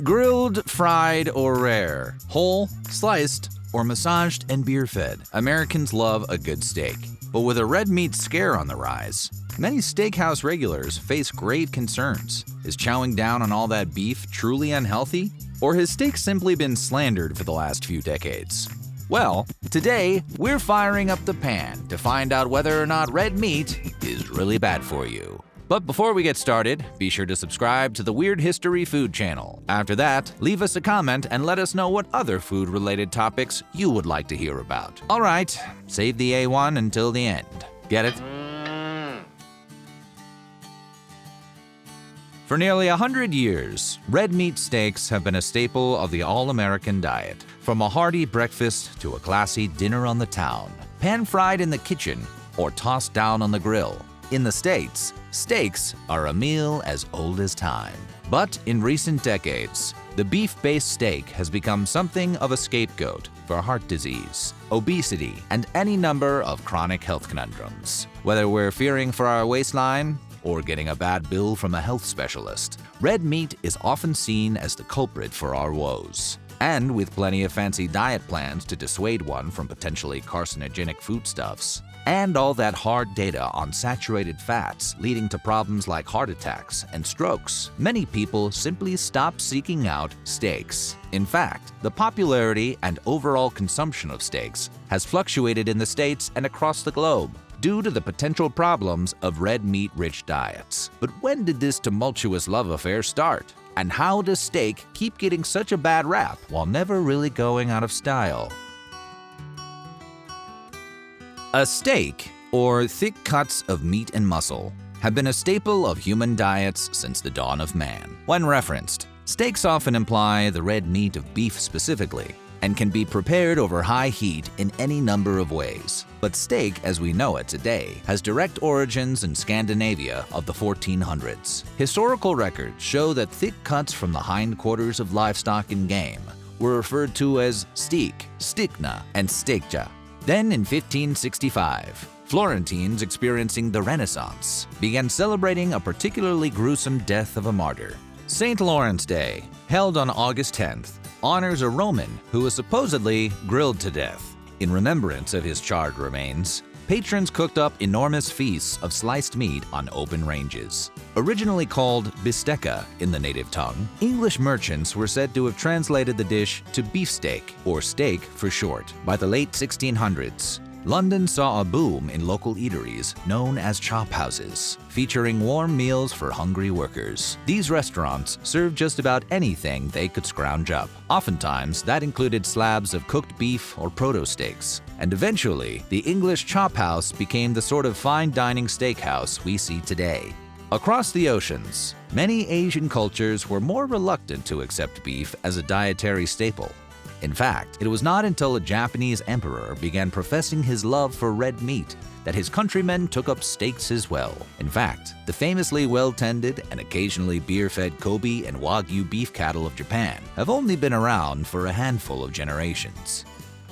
Grilled, fried, or rare, whole, sliced, or massaged and beer-fed, Americans love a good steak. But with a red meat scare on the rise, many steakhouse regulars face grave concerns. Is chowing down on all that beef truly unhealthy? Or has steak simply been slandered for the last few decades? Well, today we're firing up the pan to find out whether or not red meat is really bad for you. But before we get started, be sure to subscribe to the Weird History Food channel. After that, leave us a comment and let us know what other food-related topics you would like to hear about. All right, save the A1 until the end. Get it? For nearly 100 years, red meat steaks have been a staple of the all-American diet. From a hearty breakfast to a classy dinner on the town, pan-fried in the kitchen or tossed down on the grill. In the States, steaks are a meal as old as time. But in recent decades, the beef-based steak has become something of a scapegoat for heart disease, obesity, and any number of chronic health conundrums. Whether we're fearing for our waistline or getting a bad bill from a health specialist, red meat is often seen as the culprit for our woes. And with plenty of fancy diet plans to dissuade one from potentially carcinogenic foodstuffs, and all that hard data on saturated fats leading to problems like heart attacks and strokes, many people simply stop seeking out steaks. In fact, the popularity and overall consumption of steaks has fluctuated in the States and across the globe due to the potential problems of red meat-rich diets. But when did this tumultuous love affair start? And how does steak keep getting such a bad rap while never really going out of style? A steak, or thick cuts of meat and muscle, have been a staple of human diets since the dawn of man. When referenced, steaks often imply the red meat of beef specifically, and can be prepared over high heat in any number of ways. But steak, as we know it today, has direct origins in Scandinavia of the 1400s. Historical records show that thick cuts from the hindquarters of livestock and game were referred to as steak, stikna, and stekja. Then in 1565, Florentines experiencing the Renaissance began celebrating a particularly gruesome death of a martyr. St. Lawrence Day, held on August 10th, honors a Roman who was supposedly grilled to death. In remembrance of his charred remains, patrons cooked up enormous feasts of sliced meat on open ranges. Originally called bistecca in the native tongue, English merchants were said to have translated the dish to beefsteak, or steak for short. By the late 1600s, London saw a boom in local eateries known as chop houses, featuring warm meals for hungry workers. These restaurants served just about anything they could scrounge up. Oftentimes, that included slabs of cooked beef or proto-steaks. And eventually, the English chop house became the sort of fine dining steakhouse we see today. Across the oceans, many Asian cultures were more reluctant to accept beef as a dietary staple. In fact, it was not until a Japanese emperor began professing his love for red meat that his countrymen took up steaks as well. In fact, the famously well-tended and occasionally beer-fed Kobe and Wagyu beef cattle of Japan have only been around for a handful of generations.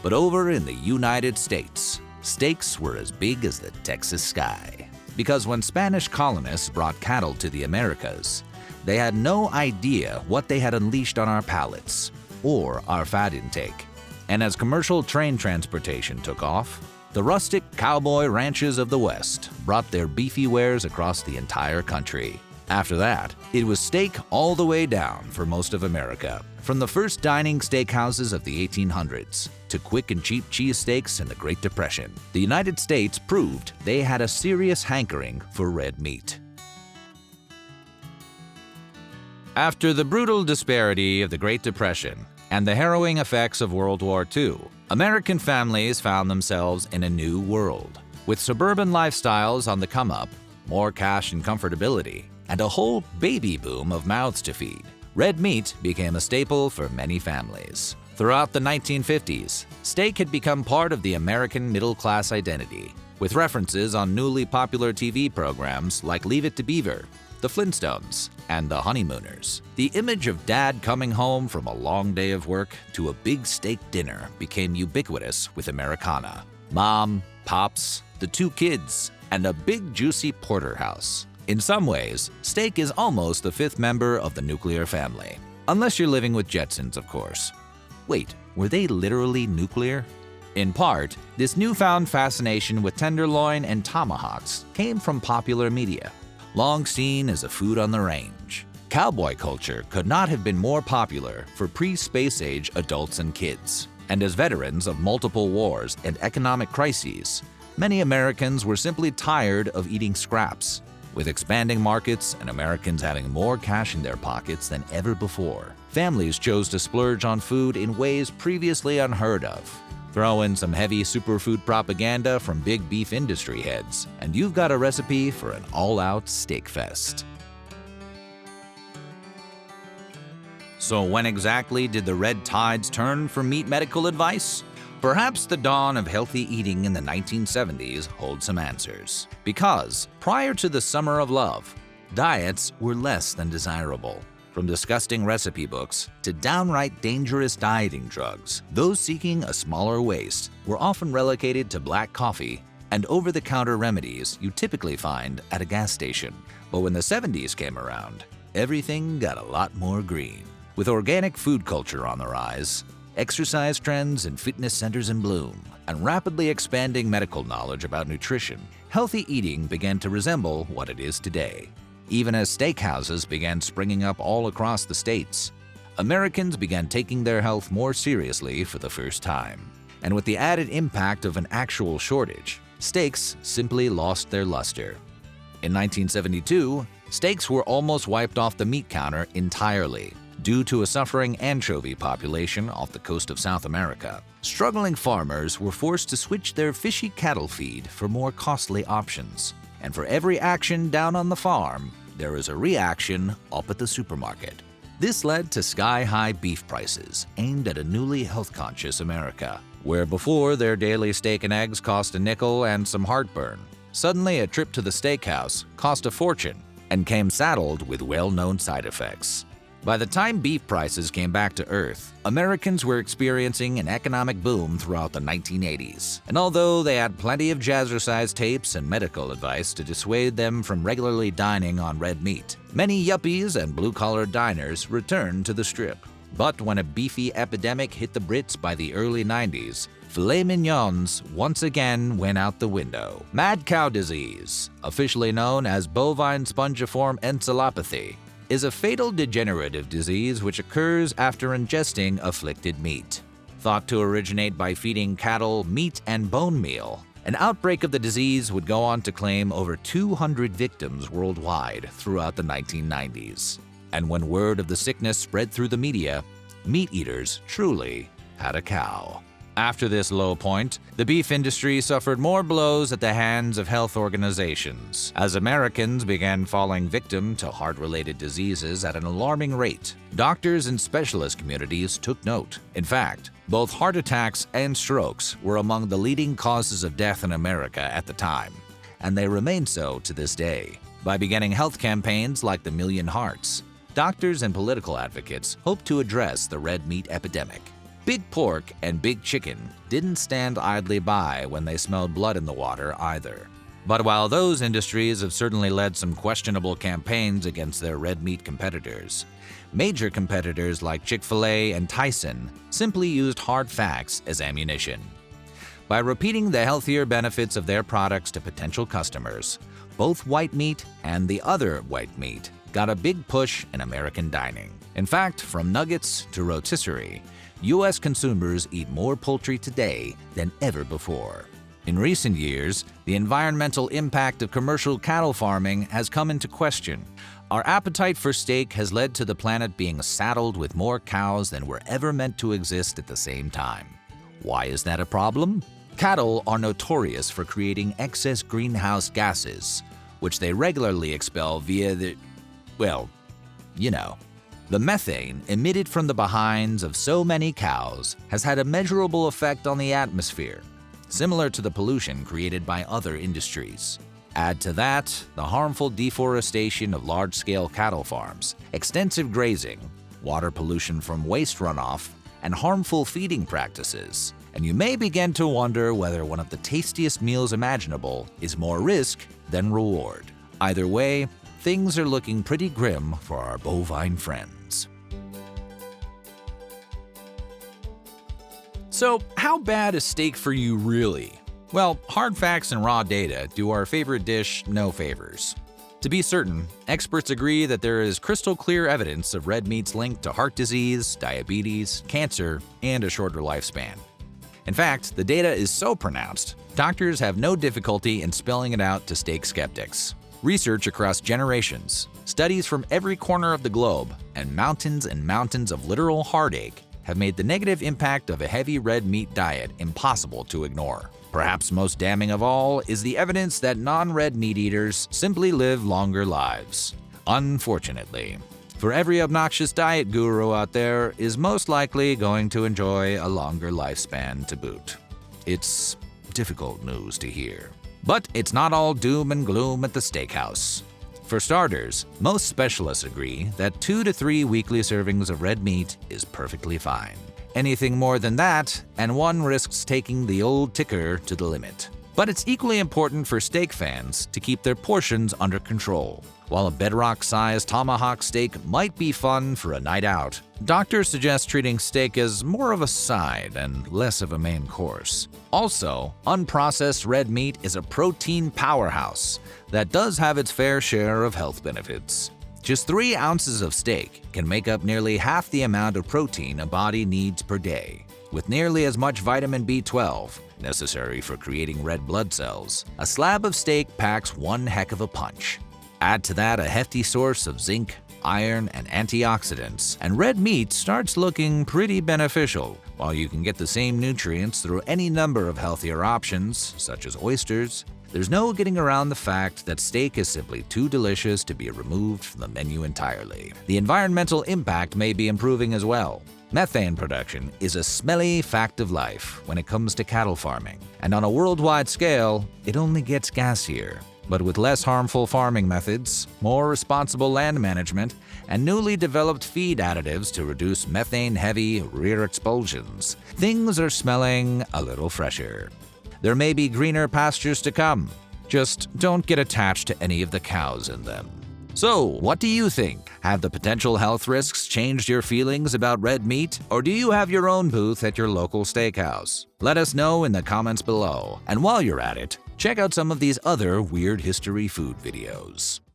But over in the United States, steaks were as big as the Texas sky. Because when Spanish colonists brought cattle to the Americas, they had no idea what they had unleashed on our palates or our fat intake. And as commercial train transportation took off, the rustic cowboy ranches of the West brought their beefy wares across the entire country. After that, it was steak all the way down for most of America. From the first dining steakhouses of the 1800s to quick and cheap cheesesteaks in the Great Depression, the United States proved they had a serious hankering for red meat. After the brutal disparity of the Great Depression and the harrowing effects of World War II, American families found themselves in a new world. With suburban lifestyles on the come-up, more cash and comfortability, and a whole baby boom of mouths to feed, red meat became a staple for many families. Throughout the 1950s, steak had become part of the American middle-class identity, with references on newly popular TV programs like Leave It to Beaver, The Flintstones, and The Honeymooners. The image of dad coming home from a long day of work to a big steak dinner became ubiquitous with Americana. Mom, pops, the two kids, and a big juicy porterhouse. In some ways, steak is almost the fifth member of the nuclear family. Unless you're living with Jetsons, of course. Wait, were they literally nuclear? In part, this newfound fascination with tenderloin and tomahawks came from popular media, long seen as a food on the range. Cowboy culture could not have been more popular for pre-space age adults and kids. And as veterans of multiple wars and economic crises, many Americans were simply tired of eating scraps. With expanding markets and Americans having more cash in their pockets than ever before, families chose to splurge on food in ways previously unheard of. Throw in some heavy superfood propaganda from big beef industry heads, and you've got a recipe for an all-out steak fest. So when exactly did the red tides turn for meat medical advice? Perhaps the dawn of healthy eating in the 1970s holds some answers. Because prior to the Summer of Love, diets were less than desirable. From disgusting recipe books to downright dangerous dieting drugs, those seeking a smaller waist were often relegated to black coffee and over-the-counter remedies you typically find at a gas station. But when the 70s came around, everything got a lot more green. With organic food culture on the rise, exercise trends and fitness centers in bloom, and rapidly expanding medical knowledge about nutrition, healthy eating began to resemble what it is today. Even as steakhouses began springing up all across the states, Americans began taking their health more seriously for the first time. And with the added impact of an actual shortage, steaks simply lost their luster. In 1972, steaks were almost wiped off the meat counter entirely, due to a suffering anchovy population off the coast of South America. Struggling farmers were forced to switch their fishy cattle feed for more costly options. And for every action down on the farm, there is a reaction up at the supermarket. This led to sky-high beef prices aimed at a newly health-conscious America, where before their daily steak and eggs cost a nickel and some heartburn, suddenly a trip to the steakhouse cost a fortune and came saddled with well-known side effects. By the time beef prices came back to earth, Americans were experiencing an economic boom throughout the 1980s. And although they had plenty of jazzercise tapes and medical advice to dissuade them from regularly dining on red meat, many yuppies and blue-collar diners returned to the strip. But when a beefy epidemic hit the Brits by the early 90s, filet mignons once again went out the window. Mad cow disease, officially known as bovine spongiform encephalopathy, is a fatal degenerative disease which occurs after ingesting afflicted meat. Thought to originate by feeding cattle meat and bone meal, an outbreak of the disease would go on to claim over 200 victims worldwide throughout the 1990s. And when word of the sickness spread through the media, meat eaters truly had a cow. After this low point, the beef industry suffered more blows at the hands of health organizations, as Americans began falling victim to heart-related diseases at an alarming rate. Doctors and specialist communities took note. In fact, both heart attacks and strokes were among the leading causes of death in America at the time, and they remain so to this day. By beginning health campaigns like the Million Hearts, doctors and political advocates hoped to address the red meat epidemic. Big pork and big chicken didn't stand idly by when they smelled blood in the water either. But while those industries have certainly led some questionable campaigns against their red meat competitors, major competitors like Chick-fil-A and Tyson simply used hard facts as ammunition. By repeating the healthier benefits of their products to potential customers, both white meat and the other white meat got a big push in American dining. In fact, from nuggets to rotisserie, U.S. consumers eat more poultry today than ever before. In recent years, the environmental impact of commercial cattle farming has come into question. Our appetite for steak has led to the planet being saddled with more cows than were ever meant to exist at the same time. Why is that a problem? Cattle are notorious for creating excess greenhouse gases, which they regularly expel via the methane emitted from the behinds of so many cows has had a measurable effect on the atmosphere, similar to the pollution created by other industries. Add to that the harmful deforestation of large-scale cattle farms, extensive grazing, water pollution from waste runoff, and harmful feeding practices, and you may begin to wonder whether one of the tastiest meals imaginable is more risk than reward. Either way, things are looking pretty grim for our bovine friends. So, how bad is steak for you really? Well, hard facts and raw data do our favorite dish no favors. To be certain, experts agree that there is crystal clear evidence of red meat's link to heart disease, diabetes, cancer, and a shorter lifespan. In fact, the data is so pronounced, doctors have no difficulty in spelling it out to steak skeptics. Research across generations, studies from every corner of the globe, and mountains of literal heartache have made the negative impact of a heavy red meat diet impossible to ignore. Perhaps most damning of all is the evidence that non-red meat eaters simply live longer lives. Unfortunately, for every obnoxious diet guru out there is most likely going to enjoy a longer lifespan to boot. It's difficult news to hear. But it's not all doom and gloom at the steakhouse. For starters, most specialists agree that 2 to 3 weekly servings of red meat is perfectly fine. Anything more than that, and one risks taking the old ticker to the limit. But it's equally important for steak fans to keep their portions under control. While a bedrock-sized tomahawk steak might be fun for a night out, doctors suggest treating steak as more of a side and less of a main course. Also, unprocessed red meat is a protein powerhouse that does have its fair share of health benefits. Just 3 ounces of steak can make up nearly half the amount of protein a body needs per day. With nearly as much vitamin B12, necessary for creating red blood cells, a slab of steak packs one heck of a punch. Add to that a hefty source of zinc, iron, and antioxidants, and red meat starts looking pretty beneficial. While you can get the same nutrients through any number of healthier options, such as oysters, there's no getting around the fact that steak is simply too delicious to be removed from the menu entirely. The environmental impact may be improving as well. Methane production is a smelly fact of life when it comes to cattle farming, and on a worldwide scale, it only gets gassier. But with less harmful farming methods, more responsible land management, and newly developed feed additives to reduce methane-heavy rear expulsions, things are smelling a little fresher. There may be greener pastures to come. Just don't get attached to any of the cows in them. So, what do you think? Have the potential health risks changed your feelings about red meat, or do you have your own booth at your local steakhouse? Let us know in the comments below. And while you're at it, check out some of these other weird history food videos.